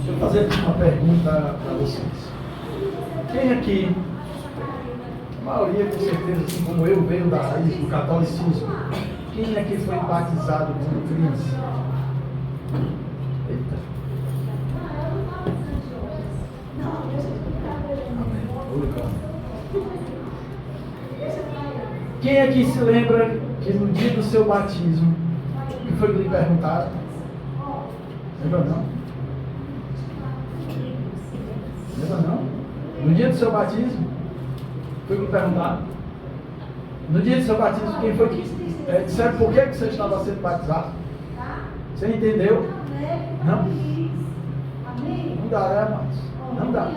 Deixa eu fazer aqui uma pergunta para vocês. Quem aqui, a maioria com certeza, assim como eu, veio da raiz do catolicismo, quem aqui foi batizado como criança? Eita. Quem aqui se lembra que no dia do seu batismo, o que foi que lhe perguntaram? Lembra não? Lembra não? No dia do seu batismo, foi que lhe perguntaram? No dia do seu batismo, quem foi que disseram por que você estava sendo batizado? Você entendeu? Não? Não dá, né, amados? Não dá.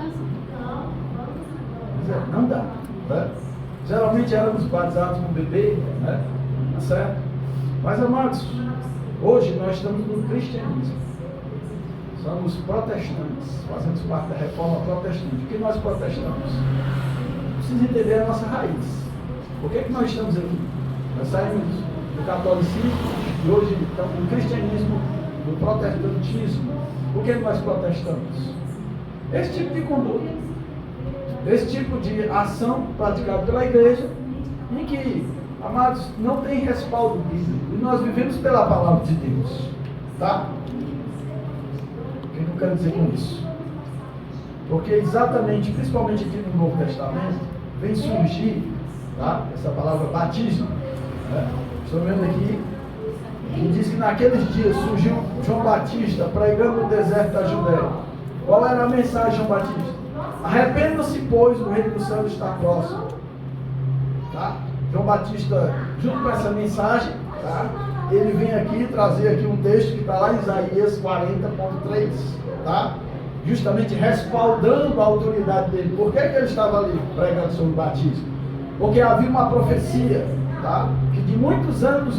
Não dá. Né? Geralmente éramos batizados com bebê, né? Tá certo? Mas, amados, hoje nós estamos no cristianismo. Somos protestantes, fazemos parte da reforma protestante. O que nós protestamos? Precisa entender a nossa raiz. Por que nós estamos aqui? Nós saímos do catolicismo e hoje estamos no cristianismo, no protestantismo. Por que nós protestamos? Esse tipo de conduta, esse tipo de ação praticada pela igreja, em que, amados, não tem respaldo bíblico. E nós vivemos pela palavra de Deus. Tá? O que eu quero dizer com isso? Porque exatamente, principalmente aqui no Novo Testamento, vem surgir, tá? Essa palavra batismo. Né? Estou vendo aqui, que diz que naqueles dias surgiu João Batista pregando no deserto da Judéia. Qual era a mensagem de João Batista? Arrependam-se, pois, o reino do céu está próximo. Tá? João Batista, junto com essa mensagem, tá? Ele vem aqui trazer aqui um texto que está lá em Isaías 40.3, tá? Justamente respaldando a autoridade dele. Por que ele estava ali pregando sobre o batismo? Porque havia uma profecia, tá? Que de muitos anos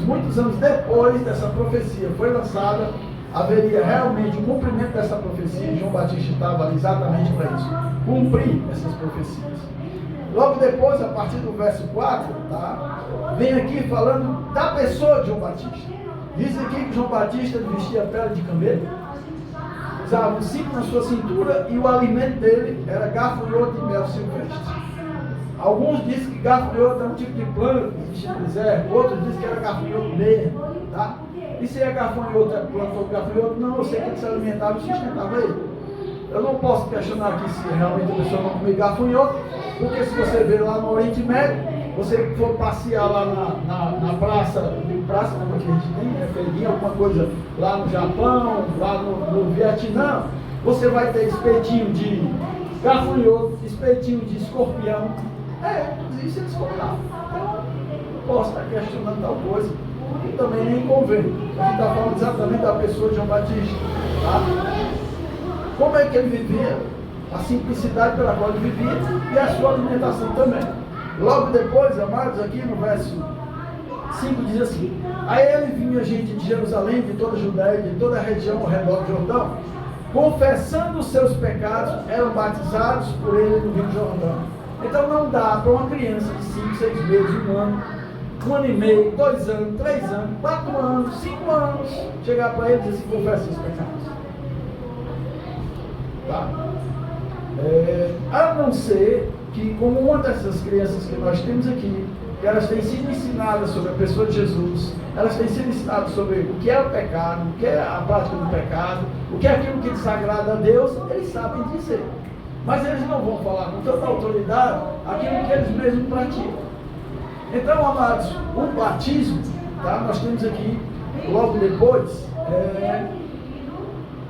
depois dessa profecia foi lançada, haveria realmente o cumprimento dessa profecia. João Batista estava ali exatamente para isso, cumprir essas profecias. Logo depois, a partir do verso 4, tá? Vem aqui falando da pessoa de João Batista. Diz aqui que João Batista vestia pele de camelo, usava um cinto na sua cintura e o alimento dele era gafanhoto e mel silvestre. Alguns dizem que gafanhoto é um tipo de planta que existe no deserto, outros dizem que era gafanhoto mesmo, tá? E se é gafanhoto, é planta ou gafanhoto? Não, eu sei que ele se alimentava e sustentava ele. Eu não posso questionar aqui se realmente a pessoa não comia gafanhoto, porque se você ver lá no Oriente Médio, você for passear lá na praça não, que a gente tem, né, feirinha, alguma coisa lá no Japão, lá no Vietnã, você vai ter espetinho de gafanhoto, espetinho de escorpião. Isso eles compravam. Então, não posso estar questionando tal coisa. E também nem convém. A gente está falando exatamente da pessoa de João Batista. Tá? Como é que ele vivia? A simplicidade pela qual ele vivia e a sua alimentação também. Logo depois, amados, aqui no verso 5 diz assim: a ele vinha gente de Jerusalém, de toda a Judéia, de toda a região ao redor do Jordão, confessando os seus pecados, eram batizados por ele no Rio Jordão. Então não dá para uma criança de 5, 6 meses, 1 ano, 1 ano e meio, 2 anos, 3 anos, 4 anos, 5 anos, chegar para ele e dizer assim: confessa os pecados. Tá? A não ser que, como uma dessas crianças que nós temos aqui, que elas têm sido ensinadas sobre a pessoa de Jesus, elas têm sido ensinadas sobre o que é o pecado, o que é a prática do pecado, o que é aquilo que desagrada a Deus, eles sabem dizer. Mas eles não vão falar com tanta autoridade aquilo que eles mesmos praticam. Então, amados, o batismo, tá? Nós temos aqui, logo depois,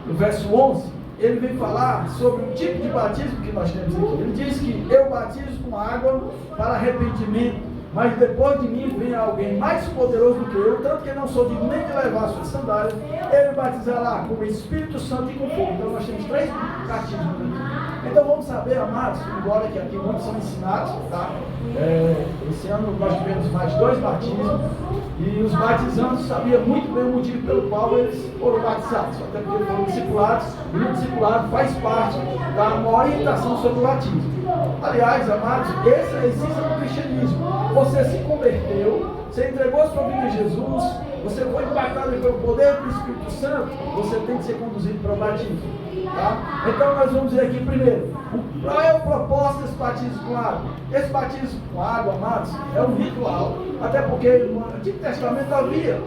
no verso 11, ele vem falar sobre o tipo de batismo que nós temos aqui. Ele diz que eu batizo com água para arrependimento, mas depois de mim vem alguém mais poderoso do que eu, tanto que não sou digno nem de levar suas sandálias. Ele batizará com o Espírito Santo e com fogo. Então nós temos 3 batismos aqui. Então vamos saber, amados, embora que aqui muitos são ensinados, tá? Esse ano nós tivemos mais 2 batismos, e os batizandos sabiam muito bem o motivo pelo qual eles foram batizados, até porque foram discipulados, e o discipulado faz parte da orientação sobre o batismo. Aliás, amados, essa é a essência do cristianismo. Você se converteu, você entregou a sua vida a Jesus, você foi impactado pelo poder do Espírito Santo, você tem que ser conduzido para o batismo. Tá? Então nós vamos ver aqui primeiro, qual é o propósito desse batismo com água? Esse batismo com água, amados, é um ritual, até porque no Antigo Testamento havia,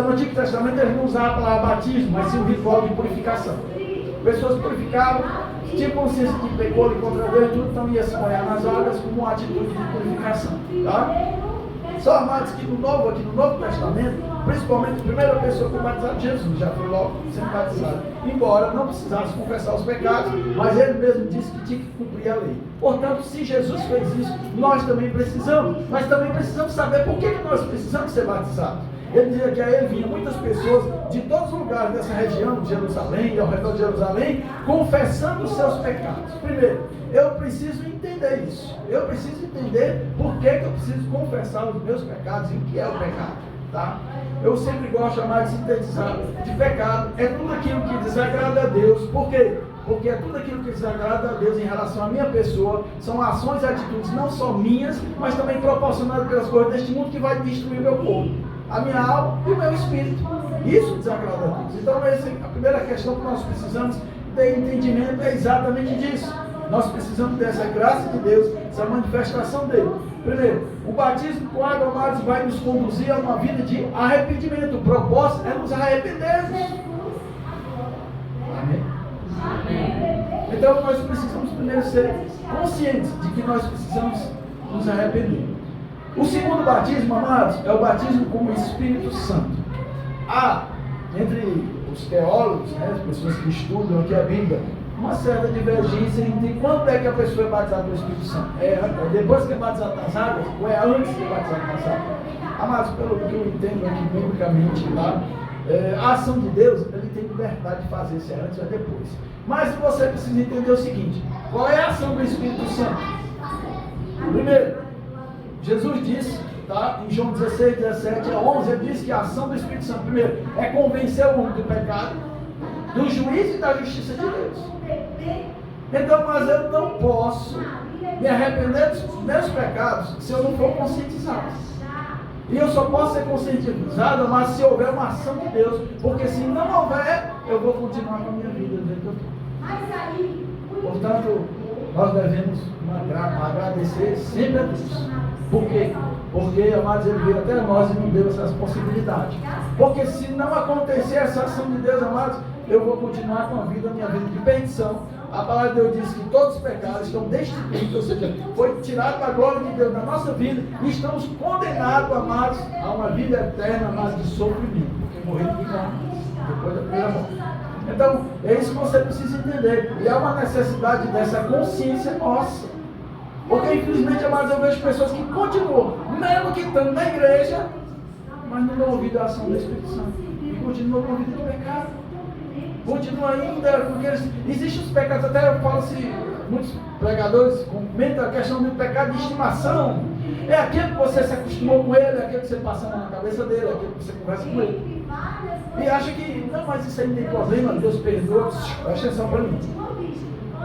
no Antigo Testamento eles não usavam a palavra batismo, mas sim um ritual de purificação. Pessoas purificavam, tinham consciência de pecado e contra Deus, então ia se banhar nas águas como uma atitude de purificação. Tá? Só, amados, que no Novo Testamento, principalmente a primeira pessoa que foi batizada, Jesus, já foi logo sendo batizado. Embora não precisasse confessar os pecados, mas ele mesmo disse que tinha que cumprir a lei. Portanto, se Jesus fez isso, nós também precisamos. Mas também precisamos saber por que nós precisamos ser batizados. Ele dizia que a ele vinham muitas pessoas de todos os lugares dessa região, de Jerusalém e ao redor de Jerusalém, confessando os seus pecados. Primeiro, eu preciso entender isso. Eu preciso entender por que eu preciso confessar os meus pecados e o que é o pecado. Tá? Eu sempre gosto de chamar de sintetizar de pecado. É tudo aquilo que desagrada a Deus. Por quê? Porque é tudo aquilo que desagrada a Deus em relação à minha pessoa. São ações e atitudes não só minhas, mas também proporcionadas pelas coisas deste mundo que vai destruir meu corpo, a minha alma e o meu espírito. Isso desagrada a Deus. Então a primeira questão que nós precisamos ter entendimento é exatamente disso. Nós precisamos dessa graça de Deus, essa manifestação dele. Primeiro, o batismo com água, amados, vai nos conduzir a uma vida de arrependimento. O propósito é nos arrependermos. Amém? Então nós precisamos primeiro ser conscientes de que nós precisamos nos arrepender. O segundo batismo, amados, é o batismo com o Espírito Santo. Há, entre os teólogos, as pessoas que estudam aqui a Bíblia, uma certa divergência entre quando é que a pessoa é batizada pelo Espírito Santo. É depois que é batizada nas águas ou é antes de ser batizada nas águas? Amados, pelo que eu entendo aqui biblicamente, tá? A ação de Deus, ele tem liberdade de fazer se é antes ou depois. Mas você precisa entender o seguinte: qual é a ação do Espírito Santo? Primeiro, Jesus disse, tá? Em João 16, 17 a 11, ele diz que a ação do Espírito Santo, primeiro, é convencer o homem do pecado, do juízo e da justiça de Deus. Então, mas eu não posso me arrepender dos meus pecados se eu não for conscientizado. E eu só posso ser conscientizado, mas se houver uma ação de Deus, porque se não houver, eu vou continuar com a minha vida do jeito que eu estou. Portanto, nós devemos agradecer sempre a Deus. Por quê? Porque, amados, ele veio até nós e nos deu essas possibilidades. Porque se não acontecer essa ação de Deus, amados, eu vou continuar com a minha vida de perdição. A palavra de Deus diz que todos os pecados estão destituídos, ou seja, foi tirado a glória de Deus na nossa vida e estamos condenados, amados, a uma vida eterna, amados, de sofrimento, porque morrer de vida depois da primeira morte. Então, é isso que você precisa entender. E há uma necessidade dessa consciência nossa. Porque, infelizmente, amados, eu vejo pessoas que continuam, mesmo que estão na igreja, mas não dão ouvido à ação do Espírito Santo. E continuam com a vida do pecado. Continua ainda, porque existem os pecados, até eu falo assim, muitos pregadores comentam a questão do pecado de estimação. É aquele que você se acostumou com ele, é aquele que você passa na cabeça dele, é aquele que você conversa com ele. E acha que, não, mas isso aí não tem problema, Deus perdoa, presta atenção para mim.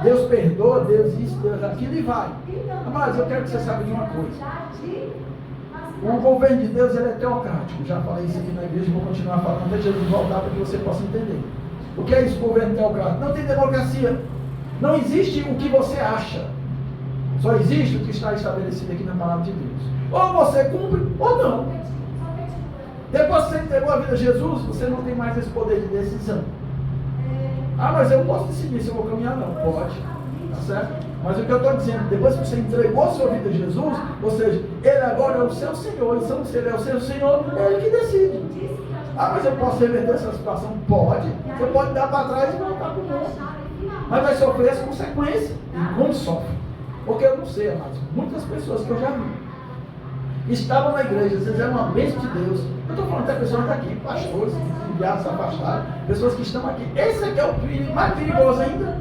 Deus perdoa, Deus isso, Deus aquilo e vai. Mas eu quero que você saiba de uma coisa. O governo de Deus, ele é teocrático. Já falei isso aqui na igreja e vou continuar falando até Jesus voltar para que você possa entender. O que é isso, governo teocrático? Não tem democracia. Não existe o que você acha. Só existe o que está estabelecido aqui na palavra de Deus. Ou você cumpre, ou não. Depois que você entregou a vida a Jesus, você não tem mais esse poder de decisão. Ah, mas eu posso decidir se eu vou caminhar? Não, pode. Tá certo? Mas o que eu estou dizendo, depois que você entregou a sua vida a Jesus, ou seja, Ele agora é o seu Senhor. Então, se Ele é o seu Senhor, é Ele que decide. Ah, mas eu posso reverter essa situação? Pode. Você pode dar para trás e voltar para o mundo. Mas vai sofrer as consequências. E como sofre? Porque eu não sei, amados, muitas pessoas que eu já vi estavam na igreja, às vezes eram uma bênção de Deus. Eu estou falando até pessoas daqui, pastores, que enviados, se afastaram, pessoas que estão aqui. Esse aqui é o perigo mais perigoso ainda.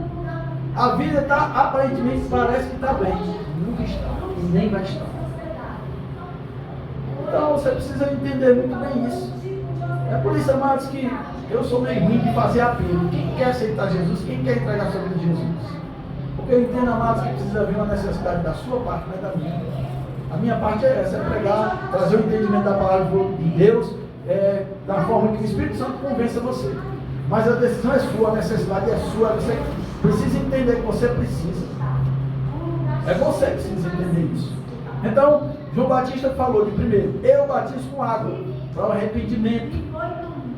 A vida está, aparentemente, parece que está bem. Nunca está. E nem vai estar. Então, você precisa entender muito bem isso. É por isso, amados, que eu sou meio ruim de fazer apelo. Quem quer aceitar Jesus, quem quer entregar a sua vida a Jesus? Porque eu entendo, amados, que precisa haver uma necessidade da sua parte, não é da minha. A minha parte é essa, é pregar, trazer o entendimento da palavra de Deus, da forma que o Espírito Santo convença você. Mas a decisão é sua, a necessidade é sua, você precisa entender que você precisa. É você que precisa entender isso. Então, João Batista falou de primeiro, eu batizo com água, para o arrependimento.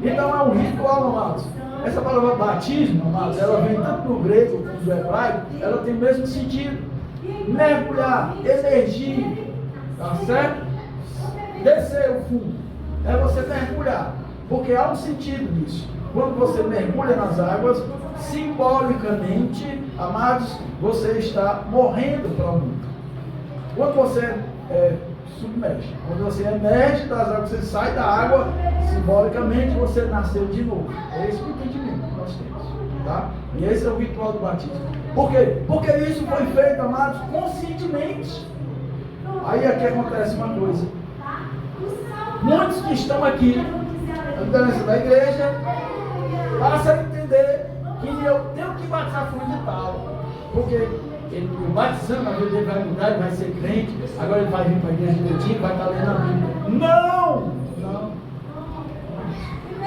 Então é um ritual, amados. Essa palavra batismo, amados, ela vem tanto no grego como no hebraico, ela tem o mesmo sentido. Mergulhar, emergir, tá certo? Descer o fundo, é você mergulhar, porque há um sentido nisso. Quando você mergulha nas águas, simbolicamente, amados, você está morrendo para o mundo. Quando você submerge, quando você emerge das águas, você sai da água, simbolicamente você nasceu de novo. É esse o entendimento que nós temos, tá? E esse é o ritual do batismo. Por quê? Porque isso foi feito, amados, conscientemente. Aí aqui acontece uma coisa. Muitos que estão aqui, a liderança da igreja, passam a entender que eu tenho que batizar fulano de tal, porque ele batizando, a vida dele vai mudar, ele vai ser crente, agora ele vai vir para a igreja direitinho, vai estar lendo a Bíblia. Não! Não!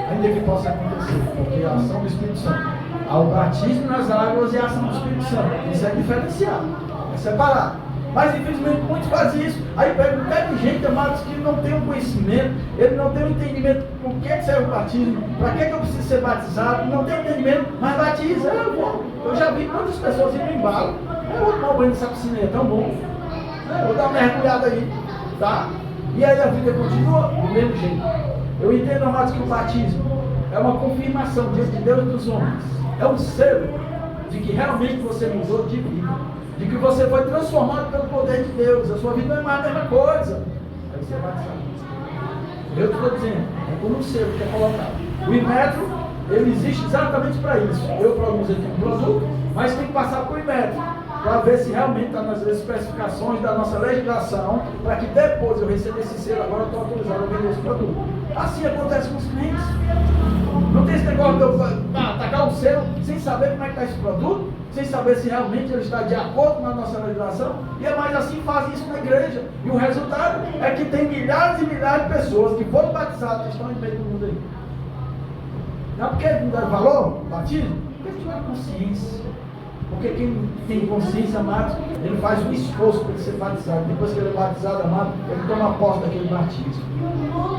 Ainda que possa acontecer, porque a ação do Espírito Santo, ao batismo nas águas e a ação do Espírito Santo, isso é diferenciado, é separado. Mas infelizmente muitos fazem isso. Aí pega um bocado de gente, amados, que não tem um conhecimento, ele não tem um entendimento por que serve o batismo, para que eu preciso ser batizado, não tem entendimento, mas batiza. Eu já vi muitas pessoas indo em embalo. Eu vou tomar um banho nessa piscina aí, é tão bom. Eu vou dar uma mergulhada aí, tá? E aí a vida continua do mesmo jeito. Eu entendo, amados, que o batismo é uma confirmação diante de Deus e dos homens. É um selo de que realmente você mudou de vida. De que você foi transformado pelo poder de Deus. A sua vida não é mais a mesma coisa. Aí você vai batizado. Eu estou dizendo, é como um selo que é colocado. O Inmetro, ele existe exatamente para isso. Eu produzo aqui um produto, mas tem que passar por Inmetro, para ver se realmente está nas especificações da nossa legislação, para que depois eu receba esse selo, agora eu estou autorizado a vender esse produto. Assim acontece com os clientes. Não tem esse negócio de eu tacar um selo sem saber como é que está esse produto, sem saber se realmente ele está de acordo com a nossa legislação. E é mais assim, fazem isso na igreja. E o resultado é que tem milhares e milhares de pessoas que foram batizadas e estão em meio do mundo aí. Não é porque não dá valor, batismo? Porque tiver consciência. Porque quem tem consciência, amado, ele faz um esforço para ele ser batizado. Depois que ele é batizado, amado, ele toma posse daquele batismo.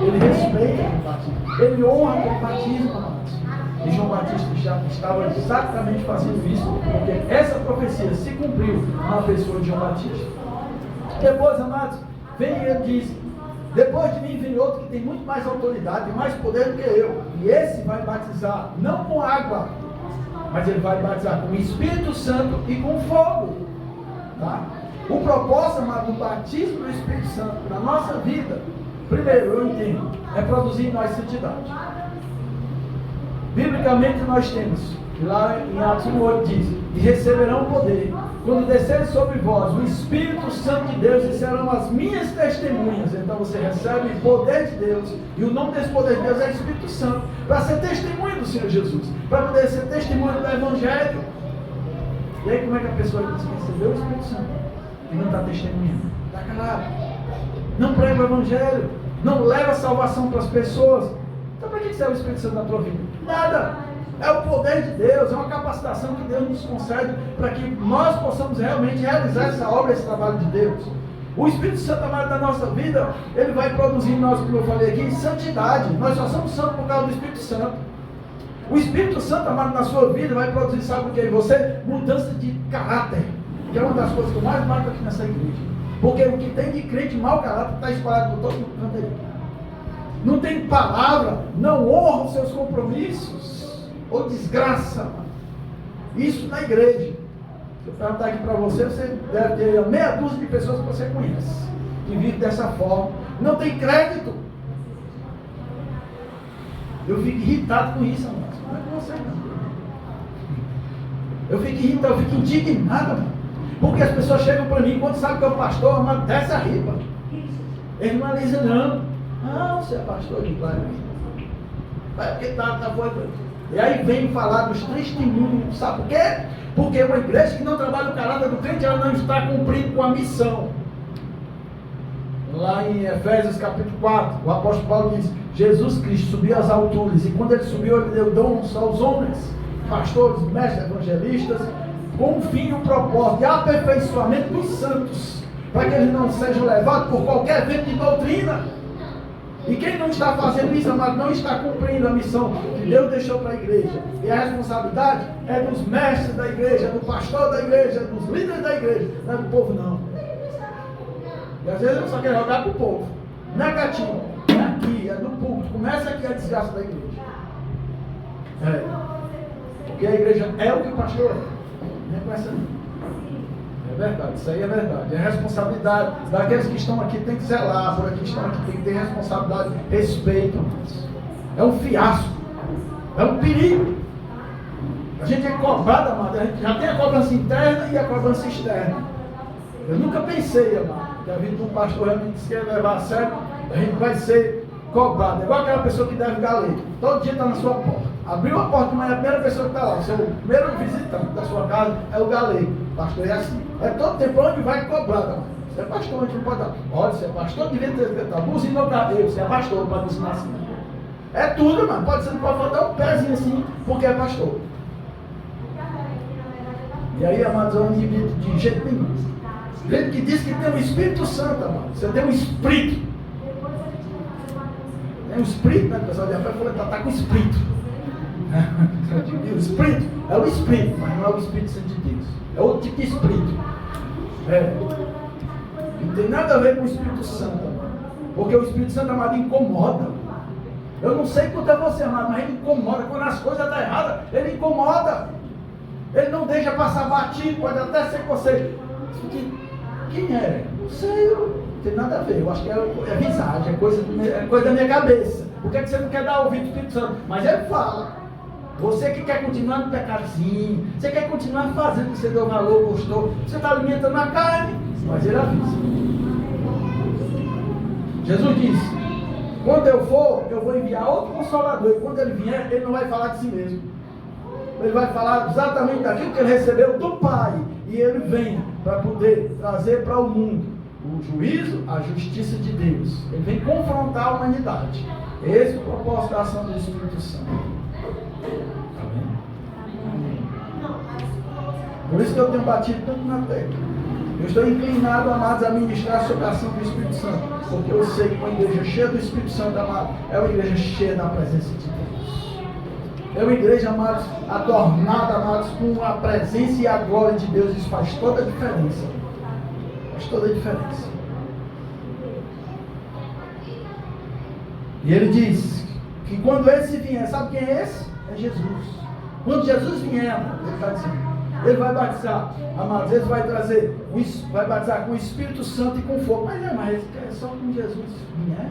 Ele respeita aquele batismo. Ele honra aquele batismo, amados. E João Batista já estava exatamente fazendo isso, porque essa profecia se cumpriu na pessoa de João Batista. Depois, amados, vem e ele diz: depois de mim vem outro que tem muito mais autoridade e mais poder do que eu. E esse vai batizar, não com água, mas ele vai batizar com o Espírito Santo e com fogo. Tá? O propósito, amado, do batismo do Espírito Santo na nossa vida, primeiro, eu entendo, é produzir em nós santidade. Biblicamente nós temos, lá em Atos 1:8 diz: e receberão poder, quando descer sobre vós o Espírito Santo de Deus, e serão as minhas testemunhas. Então você recebe o poder de Deus, e o nome desse poder de Deus é Espírito Santo, para ser testemunha do Senhor Jesus, para poder ser testemunha do Evangelho. E aí como é que a pessoa diz que recebeu o Espírito Santo e não está testemunhando? Está calado, não prega o Evangelho, não leva a salvação para as pessoas. Então para que serve o Espírito Santo na tua vida? Nada. É o poder de Deus, é uma capacitação que Deus nos concede para que nós possamos realmente realizar essa obra, esse trabalho de Deus. O Espírito Santo, amado, da nossa vida, ele vai produzir em nós, como eu falei aqui, santidade. Nós só somos santos por causa do Espírito Santo. O Espírito Santo, amado, na sua vida vai produzir, sabe o que? Em você, mudança de caráter, que é uma das coisas que eu mais marco aqui nessa igreja. Porque o que tem de crente mau caráter está espalhado por todo mundo aí. Não tem palavra, não honra os seus compromissos. Ou desgraça, mano. Isso na igreja. Se eu perguntar aqui para você, você deve ter meia dúzia de pessoas que você conhece, que vivem dessa forma, não tem crédito. Eu fico irritado com isso, mano. Não é com você, não. Eu fico irritado, eu fico indignado, mano. Porque as pessoas chegam para mim, quando sabem que é o pastor, mano, desce a riba. Eles não analisam, não. Ah, você é pastor de glória. Vai porque tá fora. E aí vem falar dos testemunhos, sabe por quê? Porque uma igreja que não trabalha o caráter do crente, ela não está cumprindo com a missão. Lá em Efésios capítulo 4, o apóstolo Paulo diz: Jesus Cristo subiu às alturas, e quando ele subiu, ele deu dons aos homens, pastores, mestres, evangelistas, com o fim e o propósito de aperfeiçoamento dos santos, para que eles não sejam levados por qualquer vento de doutrina. E quem não está fazendo isso, amado, não está cumprindo a missão que Deus deixou para a igreja. E a responsabilidade é dos mestres da igreja, do pastor da igreja, dos líderes da igreja, não é do povo não. E às vezes eu só quero jogar para o povo. Negativo. É aqui, é do público. Começa aqui a desgraça da igreja. Porque a igreja é o que o pastor é. Nem começa não. É verdade, isso aí é verdade. É responsabilidade daqueles que estão aqui, tem que zelar, por aqui que estão aqui, tem que ter responsabilidade, respeito. É um fiasco, é um perigo. A gente é cobrado, amado. A gente já tem a cobrança interna e a cobrança externa. Eu nunca pensei, amado, que a vida de um pastor realmente se quer levar a sério, a gente vai ser cobrado. É igual aquela pessoa que deve galeto. Todo dia está na sua porta. Abriu a porta, mas a primeira pessoa que está lá, o seu primeiro visitante da sua casa é o galego. Pastor é assim. É todo tempo onde vai cobrado, amado. Você é pastor, a gente não pode dar. Olha, você é pastor, devia ter buzina no cabelo. Você é pastor, não pode ensinar assim. É tudo, mano. Pode ser, não pode faltar um pezinho assim, porque é pastor. E aí, amados, é um indivíduo de jeito nenhum. Gente que diz que tem o Espírito Santo, amado. Você tem um Espírito. Tem um Espírito, né? O pessoal de Rafael falou que está com Espírito. O Espírito é o Espírito, mas não é o Espírito Santo de Deus. É outro tipo de Espírito. Não tem nada a ver com o Espírito Santo, amado. Porque o Espírito Santo, amado, incomoda. Eu não sei quanto é você, amado, mas ele incomoda. Quando as coisas estão erradas, ele incomoda. Ele não deixa passar batido, pode até ser que você. Quem é? Não sei, não tem nada a ver. Eu acho que é visagem, é coisa da minha cabeça. Por que você não quer dar ouvido do Espírito Santo? Mas ele fala. Você que quer continuar no pecadozinho, você quer continuar fazendo o que você deu valor, gostou, você está alimentando a carne, mas ele avisa. Jesus disse: quando eu for, eu vou enviar outro consolador, e quando ele vier, ele não vai falar de si mesmo. Ele vai falar exatamente daquilo que ele recebeu do Pai. E ele vem para poder trazer para o mundo o juízo, a justiça de Deus. Ele vem confrontar a humanidade. Esse é o propósito da ação do Espírito Santo. Amém? Por isso que eu tenho batido tanto na tecla. Eu estou inclinado, amados, a ministrar sobre a ação do Espírito Santo. Porque eu sei que uma igreja cheia do Espírito Santo, amado, é uma igreja cheia da presença de Deus. É uma igreja, amados, adornada, amados, com a presença e a glória de Deus. Isso faz toda a diferença. Faz toda a diferença. E ele diz que quando esse vier, sabe quem é esse? É Jesus. Quando Jesus vier, amado, ele está dizendo, ele vai batizar, amados, ele vai trazer, vai batizar com o Espírito Santo e com fogo. Mas é só quando Jesus vier.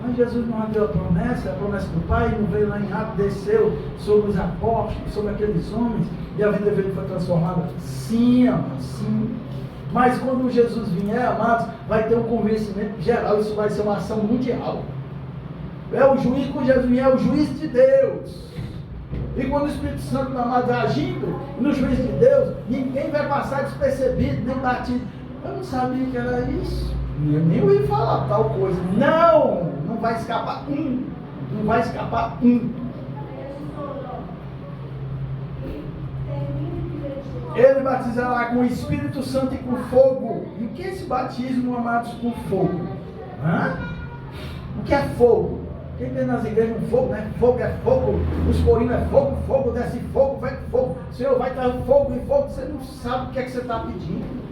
Mas Jesus não deu a promessa do Pai, não veio lá em Atos, desceu sobre os apóstolos, sobre aqueles homens, e a vida dele foi transformada. Sim, amados, sim. Mas quando Jesus vier, amados, vai ter um convencimento geral, isso vai ser uma ação mundial. É o juiz, quando Jesus vier, é o juiz de Deus. E quando o Espírito Santo, amados, agindo no juiz de Deus, ninguém vai passar despercebido, nem batido. Eu não sabia que era isso. Eu nem ouvi falar tal coisa. Não vai escapar um. Não vai escapar um. Ele batizará com o Espírito Santo e com fogo. E o que é esse batismo, amados, com fogo? O que é fogo? Quem tem nas igrejas um fogo, né? Fogo é fogo, os corinhos é fogo, fogo desce fogo, vai fogo. O Senhor vai trazer fogo e fogo, você não sabe o que é que você está pedindo.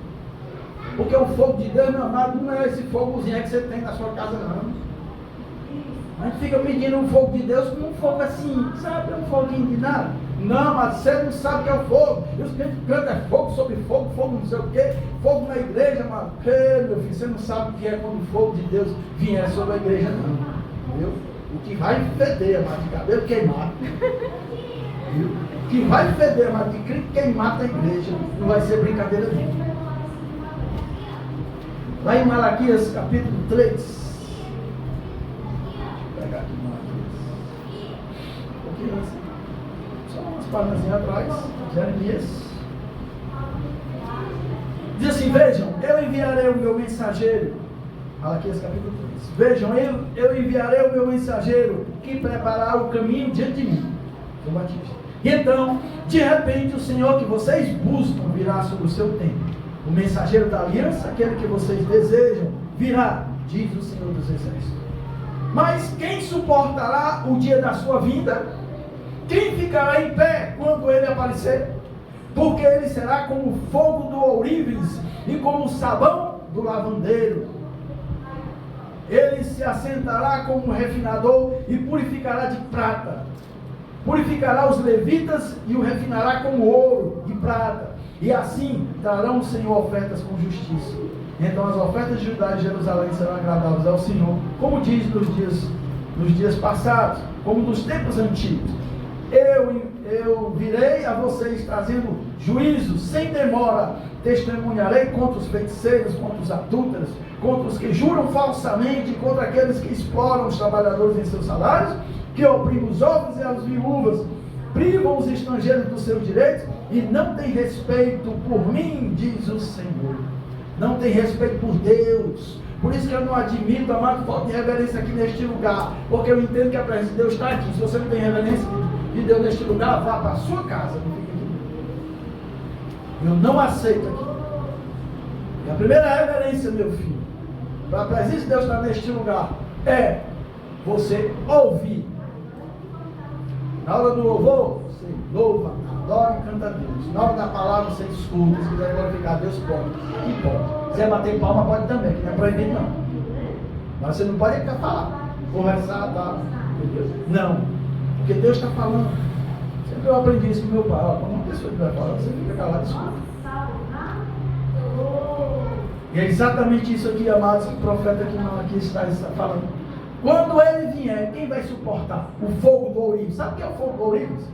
Porque o fogo de Deus, meu amado, não é esse fogozinho que você tem na sua casa, não. A gente fica pedindo um fogo de Deus como um fogo assim, sabe? É um foguinho de nada. Não, mas você não sabe o que é o fogo. E os crentes cantam é fogo sobre fogo, fogo não sei o quê, fogo na igreja, mas, meu filho, você não sabe o que é quando o fogo de Deus vier sobre a igreja, não. Entendeu? O que vai feder, amado, de cabelo queimado. Viu? O que vai feder, amado, de crente queimado na igreja, não vai ser brincadeira nenhuma. Lá em Malaquias capítulo 3. Vou pegar aqui Malaquias. páginas atrás, Jeremias. Diz assim: vejam, eu enviarei o meu mensageiro. Malaquias capítulo 3. Vejam, eu enviarei o meu mensageiro que preparará o caminho diante de mim. João Batista. E então, de repente, o Senhor que vocês buscam virá sobre o seu templo. O mensageiro da aliança, aquele que vocês desejam, virá, diz o Senhor dos Exércitos. Mas quem suportará o dia da sua vinda? Quem ficará em pé quando ele aparecer? Porque ele será como o fogo do ourives e como o sabão do lavandeiro. Ele se assentará como um refinador e purificará de prata. Purificará os levitas e o refinará como ouro e prata. E assim trarão o Senhor ofertas com justiça. Então as ofertas de Judá e Jerusalém serão agradáveis ao Senhor, como diz nos dias passados, como nos tempos antigos. Eu virei a vocês trazendo juízo sem demora. Testemunharei contra os feiticeiros, contra os adúlteros, contra os que juram falsamente, contra aqueles que exploram os trabalhadores em seus salários, que oprimem os órfãos e as viúvas, privam os estrangeiros dos seus direitos e não tem respeito por mim, diz o Senhor. Não tem respeito por Deus. Por isso que eu não admito, amado, falta de reverência aqui neste lugar, porque eu entendo que a presença de Deus está aqui. Se você não tem reverência de Deus neste lugar, vá para a sua casa, não fique aqui. Eu não aceito aqui. E a primeira reverência, meu filho, para a presença de Deus estar neste lugar, é você ouvir. Na hora do louvor, você louva, adora e canta a Deus. Na hora da palavra, você escuta. Se quiser glorificar a Deus, pode. E pode. Se quiser bater palma, pode também, que não é proibido não. Mas você não pode ficar falando, conversar, tá? Entendeu? Não. Porque Deus está falando. Sempre eu aprendi isso com meu pai. Ó, quando uma pessoa estiver falando, você fica calado e escuta. E é exatamente isso aqui, amados, que o profeta aqui está falando. Quando ele vier, quem vai suportar? O fogo do ourives. Sabe o que é o fogo do ourives?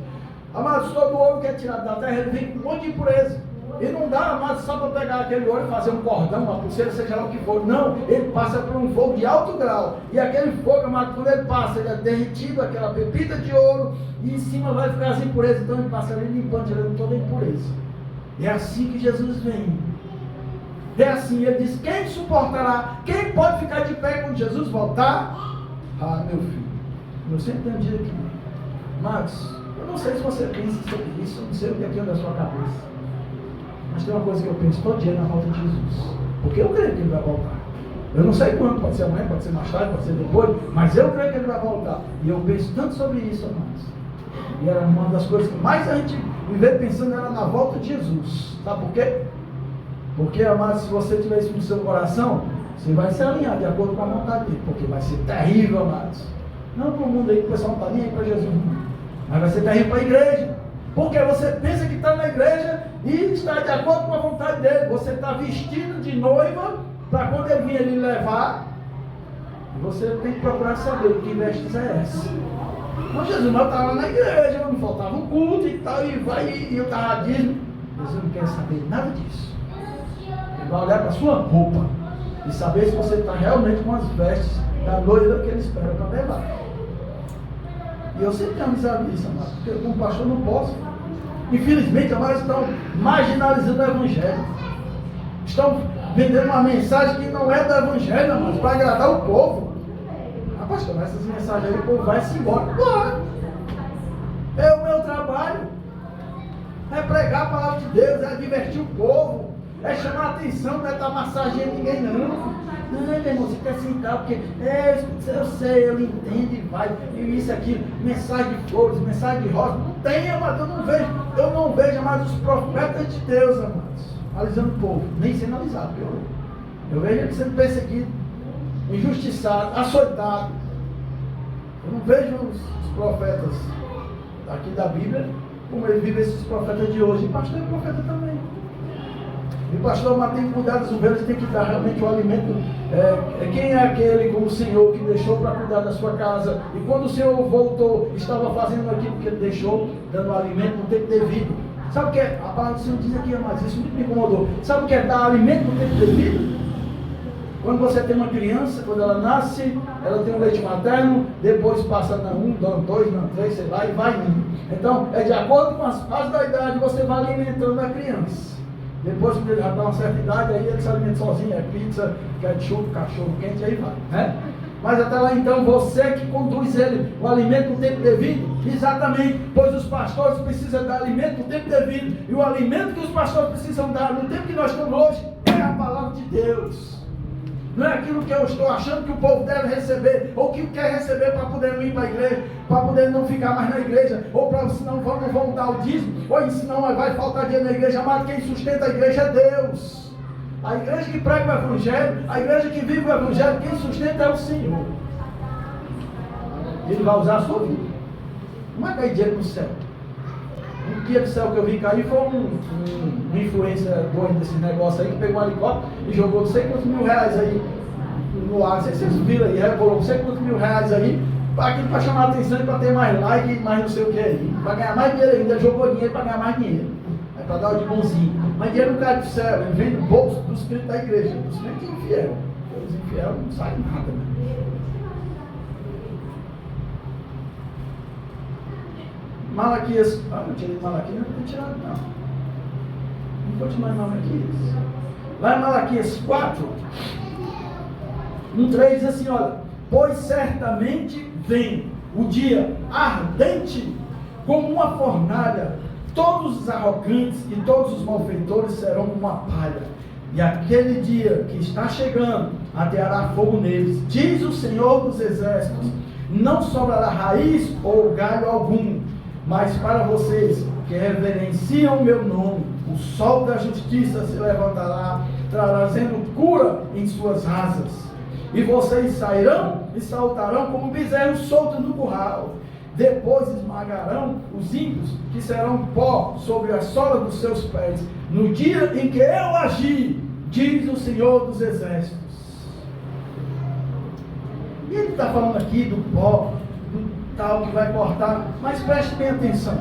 Amados, todo ouro que é tirado da terra, ele vem com um monte de impureza. E não dá, amados, só para pegar aquele ouro e fazer um cordão, uma pulseira, seja lá o que for. Não, ele passa por um fogo de alto grau. E aquele fogo, amados, quando ele passa, ele é derretido, aquela pepita de ouro, e em cima vai ficar as impurezas. Então ele passa ali limpando, tirando toda a impureza. É assim que Jesus vem. É assim, ele diz: quem suportará? Quem pode ficar de pé quando Jesus voltar? Ah, meu filho, eu sempre tenho dito aqui, Marcos, eu não sei se você pensa sobre isso, eu não sei o que é aqui da sua cabeça, mas tem uma coisa que eu penso todo dia na volta de Jesus, porque eu creio que ele vai voltar. Eu não sei quando, pode ser amanhã, pode ser mais tarde, pode ser depois, mas eu creio que ele vai voltar. E eu penso tanto sobre isso, amados. E era uma das coisas que mais a gente vive pensando era na volta de Jesus. Sabe por quê? Porque, amados, se você tiver isso no seu coração, você vai se alinhar de acordo com a vontade dele, porque vai ser terrível, amados. Não para o mundo aí, que o pessoal não está nem aí para Jesus, mas vai ser terrível para a igreja, porque você pensa que está na igreja e está de acordo com a vontade dele. Você está vestido de noiva para quando ele vir lhe levar, e você tem que procurar saber que vestes é essa. Mas Jesus, mas eu estava na igreja, não faltava um culto e tal, e eu estava dizendo. Jesus não quer saber nada disso. Ele vai olhar para a sua roupa e saber se você está realmente com as vestes da noiva que ele espera para levar. E eu sempre tenho avisado isso, amado, porque como pastor não posso. Infelizmente, amados, estão marginalizando o evangelho. Estão vendendo uma mensagem que não é do evangelho, amados, para agradar o povo. Ah, pastor, mas essas mensagens aí, o povo vai se embora. Claro. É o meu trabalho. É pregar a palavra de Deus, é divertir o povo. É chamar a atenção, não é estar massageando ninguém, não. Não, meu irmão, você quer sentar, porque eu sei, eu entendo e vai, e isso aqui, mensagem de flores, mensagem de rosa, não tem, amado, eu não vejo mais os profetas de Deus, amados, alisando o povo, nem sendo alisado, eu vejo ele sendo perseguido, injustiçado, açoitado. Eu não vejo os profetas aqui da Bíblia, como eles vivem esses profetas de hoje, e pastor é profeta também. E o pastor, mas tem que cuidar das ovelhas, tem que dar realmente o alimento. Quem é aquele como o Senhor que deixou para cuidar da sua casa? E quando o Senhor voltou, estava fazendo aquilo que ele deixou, dando alimento no tempo devido. Sabe o que é? A palavra do Senhor diz aqui, mas isso muito me incomodou. Sabe o que é dar alimento no tempo devido? Quando você tem uma criança, quando ela nasce, ela tem um leite materno, depois passa na 1, na 2, na 3, sei lá, e vai indo. Então, é de acordo com as fases da idade, você vai alimentando a criança. Depois que ele já dá uma certa idade, aí ele se alimenta sozinho, é pizza, ketchup, cachorro quente, aí vai, né? Mas até lá então, você que conduz ele, o alimento no tempo devido, exatamente, pois os pastores precisam dar alimento no tempo devido, e o alimento que os pastores precisam dar no tempo que nós estamos hoje, é a palavra de Deus. Não é aquilo que eu estou achando que o povo deve receber, ou que quer receber para poder ir para a igreja, para poder não ficar mais na igreja, ou para senão vão dar o dízimo, ou senão vai faltar dinheiro na igreja. Amado, quem sustenta a igreja é Deus. A igreja que prega o evangelho, a igreja que vive o evangelho, quem sustenta é o Senhor. Ele vai usar a sua vida. Não vai cair dinheiro no céu. Um dia do céu que eu vi cair foi um influencer doido desse negócio aí, que pegou um helicóptero e jogou não sei quantos mil reais aí no ar. Vocês viram aí, rebolou não sei quantos mil reais aí, para chamar a atenção e para ter mais like e mais não sei o que aí. Para ganhar mais dinheiro ainda, ele jogou dinheiro para ganhar mais dinheiro. É para dar o de bonzinho. Mas dinheiro não cai do céu, ele vem do bolso dos crentes da igreja, dos crentes infiéis. Os infiéis não saem nada, né? Malaquias, não tirei Malaquias, não vou tirar não. Não continuar em Malaquias. Lá em Malaquias 4, 1:3 diz assim, olha, pois certamente vem o dia ardente como uma fornalha, todos os arrogantes e todos os malfeitores serão como uma palha, e aquele dia que está chegando ateará fogo neles, diz o Senhor dos Exércitos, não sobrará raiz ou galho algum, mas para vocês que reverenciam o meu nome, o sol da justiça se levantará, trazendo cura em suas asas, e vocês sairão e saltarão como bezerros soltos no curral. Depois esmagarão os ímpios, que serão pó sobre a sola dos seus pés, no dia em que eu agi, diz o Senhor dos Exércitos. E ele está falando aqui do pó, do tal que vai cortar, mas preste bem atenção,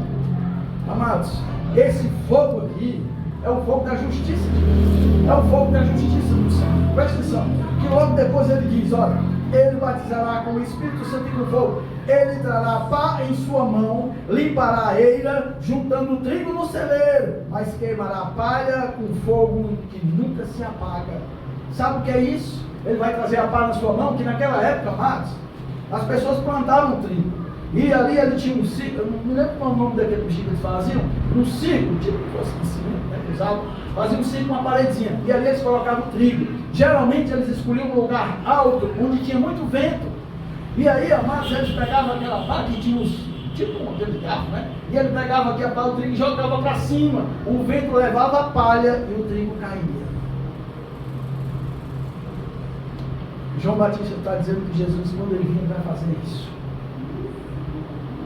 amados, esse fogo aqui é o fogo da justiça de Deus, é o fogo da justiça do Senhor. Preste atenção, que logo depois ele diz, olha, ele batizará com o Espírito Santo e com fogo, ele trará pá em sua mão, limpará a eira, juntando o trigo no celeiro, mas queimará a palha com fogo que nunca se apaga. Sabe o que é isso? Ele vai trazer a pá na sua mão, que naquela época, amados, as pessoas plantavam trigo, e ali ele tinha um ciclo, eu não me lembro qual é o nome daquele bicho que eles faziam, um ciclo, tipo que fosse de cimento, né, cruzado, faziam um ciclo, uma paredezinha, e ali eles colocavam o trigo. Geralmente eles escolhiam um lugar alto, onde tinha muito vento, e aí, amados, eles pegavam aquela pá que tinha uns, tipo um modelo de carro, né, e ele pegava aqui a pá do trigo e jogava para cima, o vento levava a palha e o trigo caía. João Batista está dizendo que Jesus, quando ele vir, vai fazer isso.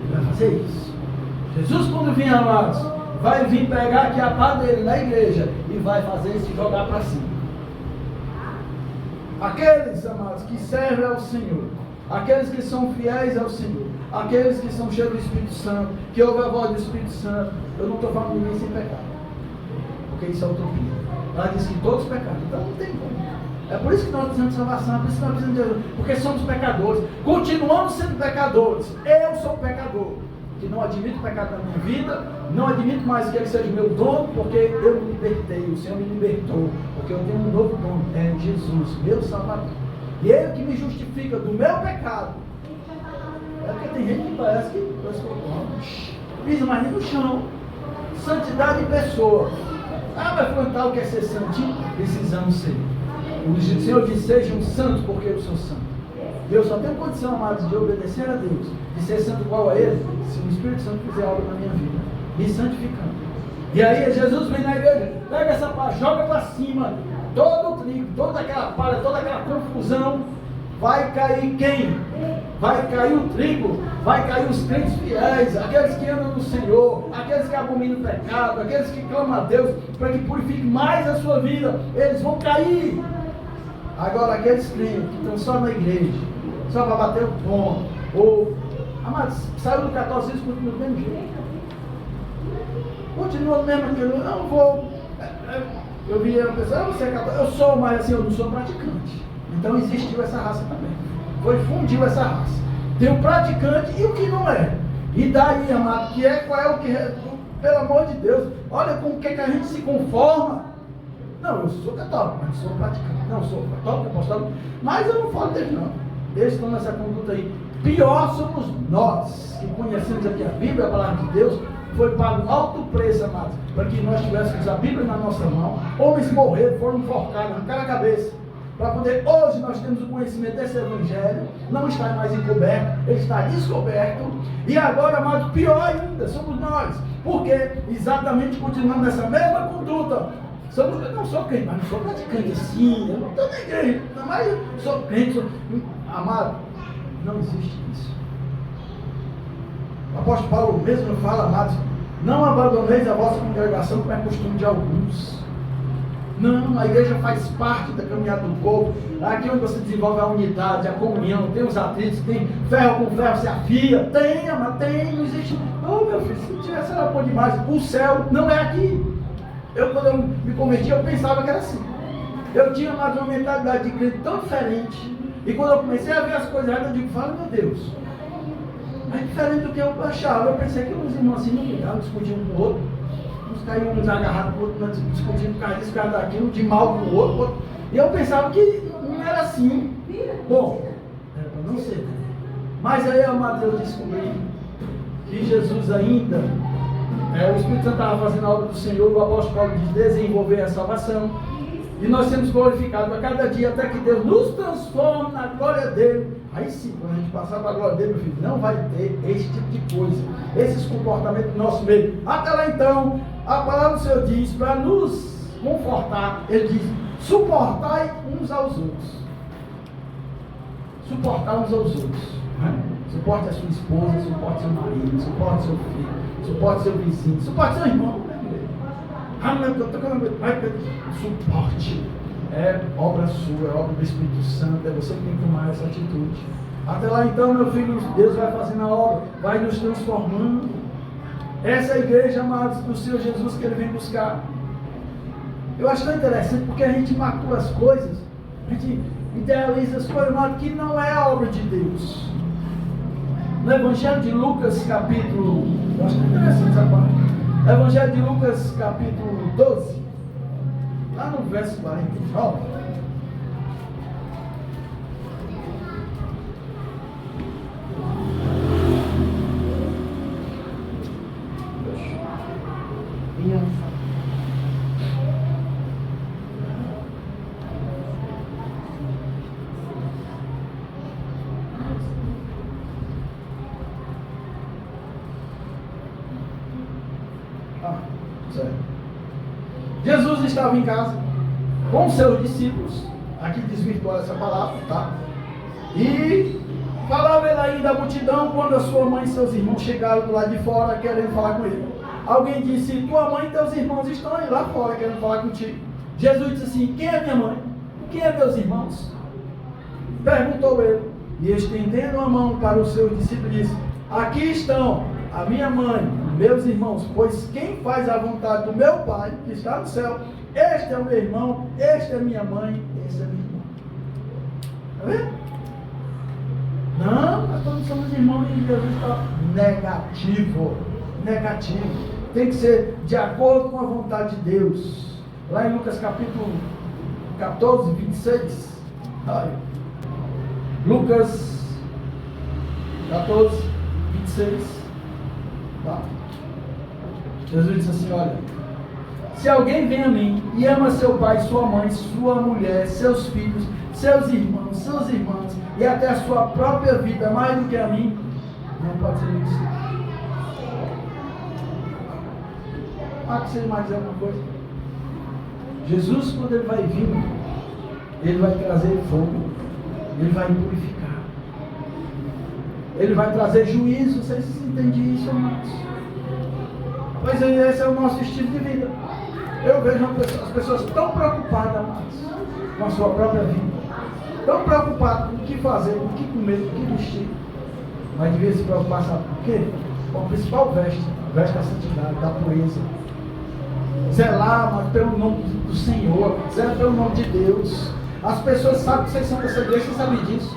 Ele vai fazer isso. Jesus, quando vir, amados, vai vir pegar aqui a pá dele na igreja e vai fazer isso e jogar para cima. Aqueles, amados, que servem ao Senhor, aqueles que são fiéis ao Senhor, aqueles que são cheios do Espírito Santo, que ouvem a voz do Espírito Santo, eu não estou falando de ninguém sem pecado, porque isso é utopia. Ela diz que todos pecaram, então não tem como. É por isso que nós precisamos de salvação, é por isso que nós precisamos de Jesus, porque somos pecadores, continuamos sendo pecadores. Eu sou pecador, que não admito o pecado na minha vida, não admito mais que ele seja o meu dono, porque eu me libertei, o Senhor me libertou, porque eu tenho um novo dono, é Jesus, meu Salvador, e Ele que me justifica do meu pecado. É porque tem gente que parece que pisa mais nem no chão. Santidade em pessoa. Mas Frontal quer ser santinho? Precisamos ser. O Senhor diz, sejam santos porque eu sou santo. Eu só tenho condição, amados, de obedecer a Deus, de ser santo igual a Ele, se o Espírito Santo fizer algo na minha vida, me santificando. E aí Jesus vem na igreja, pega essa palha, joga para cima, todo o trigo, toda aquela palha, toda aquela confusão, vai cair quem? Vai cair o trigo, vai cair os crentes fiéis, aqueles que andam no Senhor, aqueles que abominam o pecado, aqueles que clamam a Deus para que purifique mais a sua vida, eles vão cair. Agora, aqueles crentes que estão só na igreja, só para bater o ponto, ou, amados, saiu do catolicismo, continua do mesmo jeito. Continua mesmo aquilo, eu não vou. Eu vi a pessoa, você é católico, eu sou, mas assim, eu não sou praticante. Então existiu essa raça também. Fundiu essa raça. Tem o praticante e o que não é. E daí, amado, qual é o que é? Pelo amor de Deus, olha com o que a gente se conforma. Não, eu sou católico, mas sou praticante. Não, sou católico, apostólico, mas eu não falo deles não. Eles estão nessa conduta aí. Pior somos nós, que conhecemos aqui a Bíblia, a palavra de Deus, foi pago alto preço, amados, para que nós tivéssemos a Bíblia na nossa mão. Homens morreram, foram enforcados, arrancaram a cabeça, para poder, hoje nós temos o conhecimento desse Evangelho, não está mais encoberto, ele está descoberto, e agora, amados, pior ainda, somos nós, porque exatamente continuamos nessa mesma conduta. Eu não sou crente, mas não sou praticante assim, eu não estou na igreja, mas eu sou crente, amado, não existe isso. O apóstolo Paulo mesmo fala, amados, não abandoneis a vossa congregação, como é costume de alguns. Não, a igreja faz parte da caminhada do corpo. Aqui onde você desenvolve a unidade, a comunhão, tem os atritos, tem ferro com ferro, se afia. Tem, mas tem, não existe. Oh, meu filho, se tivesse era bom demais. O céu não é aqui. Quando eu me converti, eu pensava que era assim. Eu tinha mais uma mentalidade de crente tão diferente. E quando eu comecei a ver as coisas erradas, eu digo, fala, meu Deus. É diferente do que eu achava. Eu pensei que os irmãos assim não brigavam, discutiam um com o outro. Uns caíam uns agarrados com o outro, discutindo por causa disso, por causa daquilo, de mal com o outro. E eu pensava que não era assim. Bom, era para não ser. Mas aí, amado, eu descobri que Jesus ainda, o Espírito Santo estava fazendo a obra do Senhor, o apóstolo Paulo diz, desenvolver a salvação. E nós temos glorificado a cada dia até que Deus nos transforme na glória dele. Aí sim, quando a gente passar para a glória dele, meu filho, não vai ter esse tipo de coisa, esses comportamentos no nosso meio. Até lá então, a palavra do Senhor diz, para nos confortar, ele diz, suportai uns aos outros. Suportar uns aos outros. Né? Suporte a sua esposa, suporte seu marido, suporte seu filho, suporte seu vizinho, suporte seu irmão. Suporte. É obra sua, é obra do Espírito Santo, é você que tem que tomar essa atitude. Até lá então, meu filho, Deus vai fazendo a obra, vai nos transformando. Essa é a igreja, amados, do Senhor Jesus que Ele vem buscar. Eu acho tão interessante porque a gente macula as coisas, a gente idealiza as coisas, mas que não é a obra de Deus. No Evangelho de Lucas, capítulo, eu acho que é interessante essa parte. Evangelho de Lucas, capítulo 12, lá no verso 49. Jesus estava em casa com seus discípulos, aqui desvirtuar essa palavra, tá? E falava ele ainda à multidão quando a sua mãe e seus irmãos chegaram do lado de fora querendo falar com ele. Alguém disse, tua mãe e teus irmãos estão aí lá fora querendo falar contigo. Jesus disse assim, quem é minha mãe? Quem é meus irmãos? Perguntou ele, e estendendo a mão para os seus discípulos disse, aqui estão a minha mãe, meus irmãos, pois quem faz a vontade do meu Pai, que está no céu, este é o meu irmão, este é minha mãe, este é meu irmão. Está vendo? Não, nós todos somos irmãos e Jesus está negativo. Negativo. Tem que ser de acordo com a vontade de Deus. Lá em Lucas capítulo 14, 26. Olha. Lucas 14, 26. Tá. Jesus disse assim, olha, se alguém vem a mim e ama seu pai, sua mãe, sua mulher, seus filhos, seus irmãos, suas irmãs e até a sua própria vida mais do que a mim, não pode ser meu discípulo. Ah, que você mais dizer alguma coisa? Jesus, quando ele vai vir, ele vai trazer fogo, ele vai purificar. Ele vai trazer juízo, vocês entendem isso, irmãos? Pois esse é o nosso estilo de vida. Eu vejo as pessoas tão preocupadas, amados, com a sua própria vida, tão preocupadas com o que fazer, com o que comer, com o que vestir, mas devia se preocupar, sabe por quê? Com a principal veste da santidade, da pureza. Zelar, mas pelo nome do Senhor, zelar pelo nome de Deus. As pessoas sabem que vocês são dessa igreja, vocês sabem disso.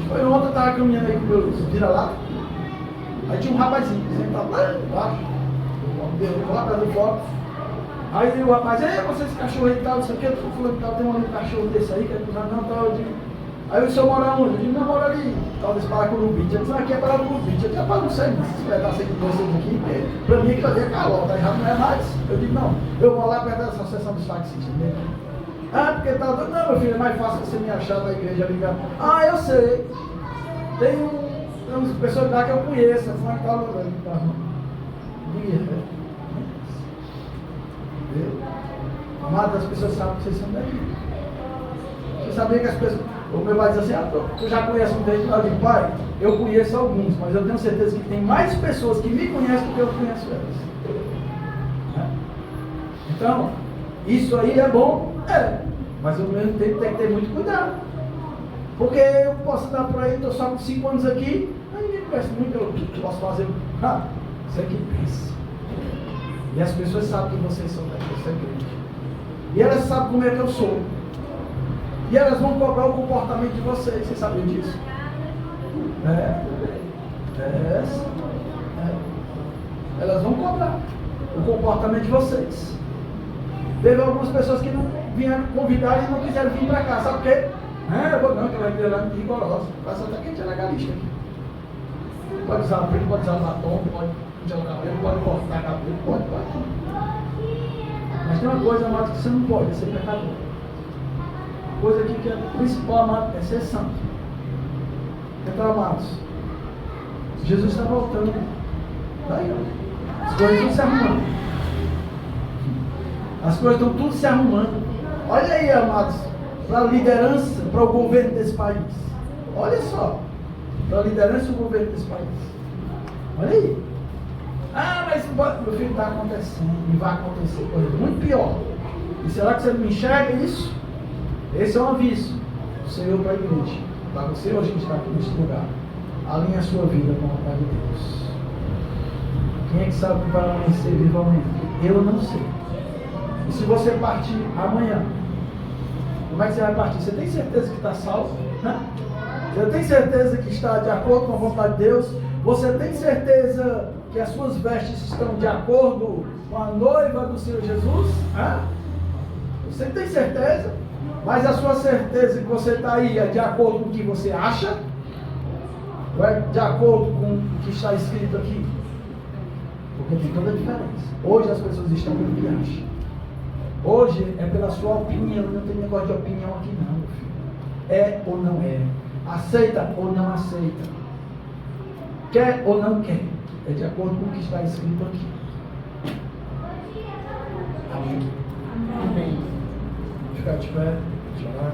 Foi ontem, eu estava caminhando aí com meus vira-lata. Aí tinha um rapazinho sentado lá embaixo. Lá atrás do foco. Aí o rapaz, vocês cachorro aí e tal, não sei o que, eu tô falando que tem um cachorro desse aí, que é cruzado, não, tal, eu digo. Aí o senhor mora onde? Eu digo, não, mora ali, tal, desse Paracurubite. Ele disse, aqui é Paracurubite. Eu disse, rapaz, não sei, esses pedaços aí de vocês aqui, porque pra mim aquilo ali é calota, já não é mais. Eu digo, não, eu vou lá perto dessa associação dos taxistas, entendeu? Porque tá doido, não, meu filho, é mais fácil você me achar na igreja ligado. Eu sei. Tem umas pessoas lá que eu conheço, eu fui uma tal, Amado, as pessoas sabem que vocês são daqui. Você sabia que as pessoas. O meu pai diz assim, tu já conhece um deles? Eu digo, pai, eu conheço alguns, mas eu tenho certeza que tem mais pessoas que me conhecem do que eu conheço elas. Então, isso aí é bom? Mas ao mesmo tempo tem que ter muito cuidado. Porque eu posso dar por aí, estou só com 5 anos aqui, ninguém conhece muito, eu posso fazer. Você que pensa. E as pessoas sabem que vocês são dessa igreja. E elas sabem como é que eu sou. E elas vão cobrar o comportamento de vocês. Vocês sabiam disso? Elas vão cobrar o comportamento de vocês. Teve algumas pessoas que não vieram convidar e não quiseram vir para cá. Sabe por quê? Eu vou não, que vai vir lá muito rigorosa. Parece até que a gente é legalista aqui. Pode usar preto, pode usar batom, pode pintar o cabelo, pode cortar cabelo, pode. Mas tem uma coisa, amado, que você não pode, é ser pecador. A coisa aqui que é a principal, amado, é ser santo. Então, amados, Jesus está voltando. Daí, ó. As coisas estão se arrumando. As coisas estão tudo se arrumando. Olha aí, amados, para a liderança, para o governo desse país. Olha só, para a liderança e o governo desse país. Olha aí. Mas meu filho, está acontecendo e vai acontecer coisa muito pior. E será que você não enxerga isso? Esse é um aviso do Senhor para a igreja. Para você hoje que está aqui nesse lugar. Alinhe a sua vida com a vontade de Deus. Quem é que sabe que vai amanhecer vivo amanhã? Eu não sei. E se você partir amanhã, como é que você vai partir? Você tem certeza que está salvo? Você tem certeza que está de acordo com a vontade de Deus? Você tem certeza que as suas vestes estão de acordo com a noiva do Senhor Jesus? Você tem certeza? Mas a sua certeza que você está aí é de acordo com o que você acha? Ou é de acordo com o que está escrito aqui? Porque tem toda a diferença. Hoje as pessoas estão pelo que acham. Hoje é pela sua opinião, não tem negócio de opinião aqui não, meu filho. É ou não é? Aceita ou não aceita? Quer ou não quer? É de acordo com o que está escrito aqui. Amém. Amém. Ficar de pé, chorar.